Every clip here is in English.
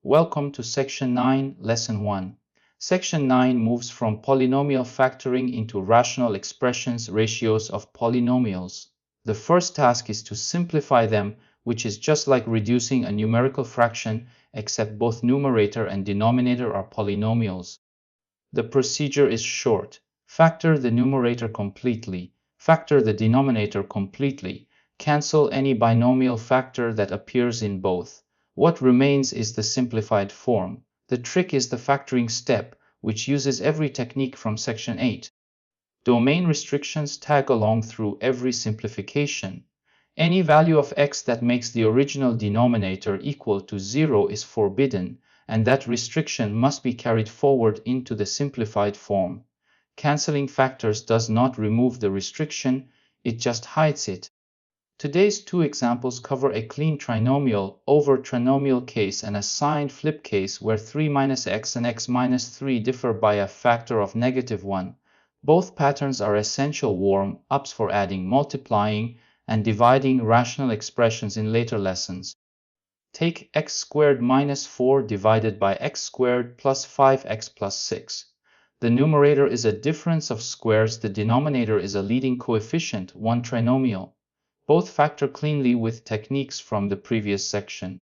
Welcome to Section 9, Lesson 1. Section 9 moves from polynomial factoring into rational expressions ratios of polynomials. The first task is to simplify them, which is just like reducing a numerical fraction, except both numerator and denominator are polynomials. The procedure is short. Factor the numerator completely. Factor the denominator completely. Cancel any binomial factor that appears in both. What remains is the simplified form. The trick is the factoring step, which uses every technique from Section 8. Domain restrictions tag along through every simplification. Any value of x that makes the original denominator equal to 0 is forbidden, and that restriction must be carried forward into the simplified form. Canceling factors does not remove the restriction, it just hides it. Today's two examples cover a clean trinomial over trinomial case and a signed flip case where 3 minus x and x minus 3 differ by a factor of -1. Both patterns are essential warm-ups for adding, multiplying, and dividing rational expressions in later lessons. Take x squared minus 4 divided by x squared plus 5x plus 6. The numerator is a difference of squares, the denominator is a leading coefficient, one trinomial. Both factor cleanly with techniques from the previous section.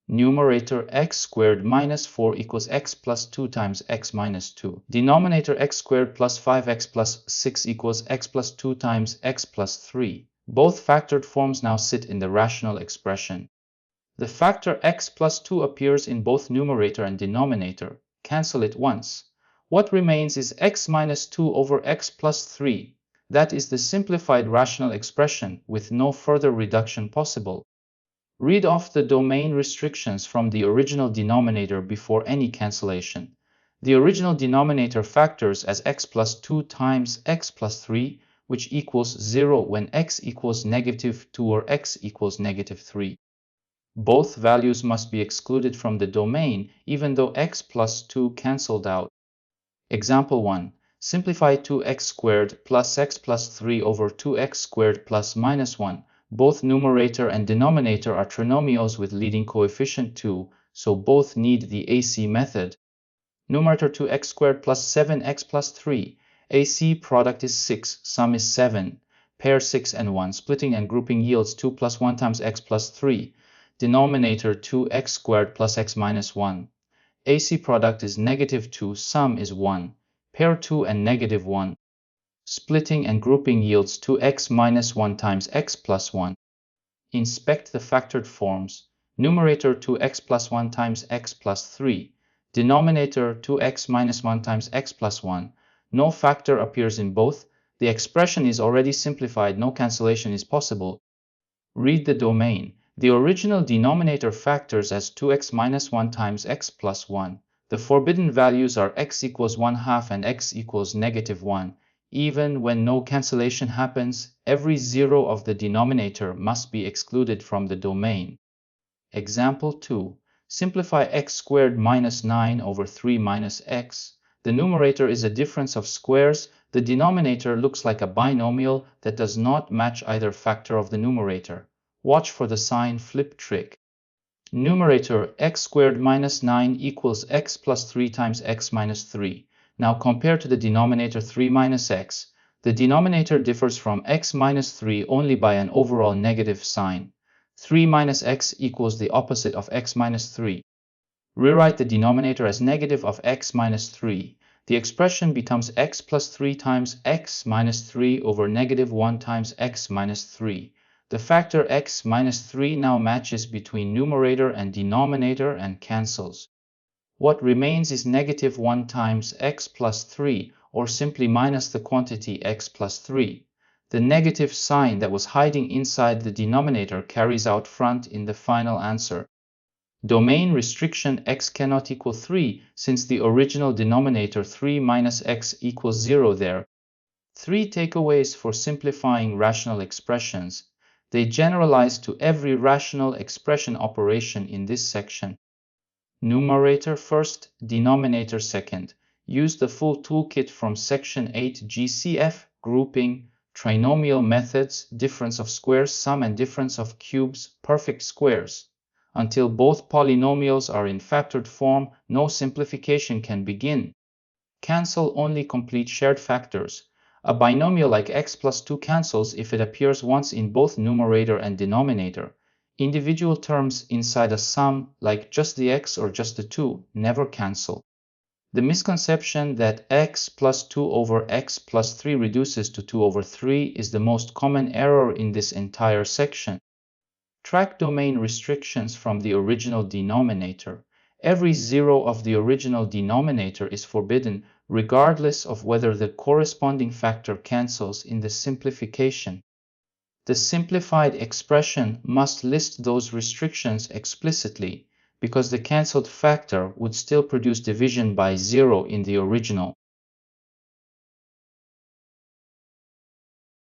Numerator x squared minus 4 equals x plus 2 times x minus 2. Denominator x squared plus 5x plus 6 equals x plus 2 times x plus 3. Both factored forms now sit in the rational expression. The factor x plus 2 appears in both numerator and denominator. Cancel it once. What remains is x minus 2 over x plus 3. That is the simplified rational expression with no further reduction possible. Read off the domain restrictions from the original denominator before any cancellation. The original denominator factors as x plus 2 times x plus 3, which equals 0 when x equals -2 or x equals -3. Both values must be excluded from the domain, even though x plus 2 cancelled out. Example 1. Simplify 2x squared plus x plus 3 over 2x squared plus -1. Both numerator and denominator are trinomials with leading coefficient 2, so both need the AC method. Numerator 2x squared plus 7x plus 3. AC product is 6, sum is 7. Pair 6 and 1, splitting and grouping yields 2 plus 1 times x plus 3. Denominator 2x squared plus x minus 1. AC product is -2, sum is 1. Pair 2 and -1. Splitting and grouping yields 2x minus 1 times x plus 1. Inspect the factored forms. Numerator 2x plus 1 times x plus 3. Denominator 2x minus 1 times x plus 1. No factor appears in both. The expression is already simplified, no cancellation is possible. Read the domain. The original denominator factors as 2x minus 1 times x plus 1. The forbidden values are x equals 1/2 and x equals -1. Even when no cancellation happens, every 0 of the denominator must be excluded from the domain. Example 2. Simplify x squared minus 9 over 3 minus x. The numerator is a difference of squares. The denominator looks like a binomial that does not match either factor of the numerator. Watch for the sign flip trick. Numerator x squared minus 9 equals x plus 3 times x minus 3. Now compare to the denominator 3 minus x. The denominator differs from x minus 3 only by an overall negative sign. 3 minus x equals the opposite of x minus 3. Rewrite the denominator as negative of x minus 3. The expression becomes x plus 3 times x minus 3 over -1 times x minus 3. The factor x minus 3 now matches between numerator and denominator and cancels. What remains is -1 times x plus 3, or simply minus the quantity x plus 3. The negative sign that was hiding inside the denominator carries out front in the final answer. Domain restriction x cannot equal 3, since the original denominator 3 minus x equals 0 there. 3 takeaways for simplifying rational expressions. They generalize to every rational expression operation in this section. Numerator first, denominator second. Use the full toolkit from Section 8 GCF, grouping, trinomial methods, difference of squares, sum and difference of cubes, perfect squares. Until both polynomials are in factored form, no simplification can begin. Cancel only complete shared factors. A binomial like x plus 2 cancels if it appears once in both numerator and denominator. Individual terms inside a sum, like just the x or just the 2, never cancel. The misconception that x plus 2 over x plus 3 reduces to 2 over 3 is the most common error in this entire section. Track domain restrictions from the original denominator. Every zero of the original denominator is forbidden, regardless of whether the corresponding factor cancels in the simplification. The simplified expression must list those restrictions explicitly, because the cancelled factor would still produce division by 0 in the original.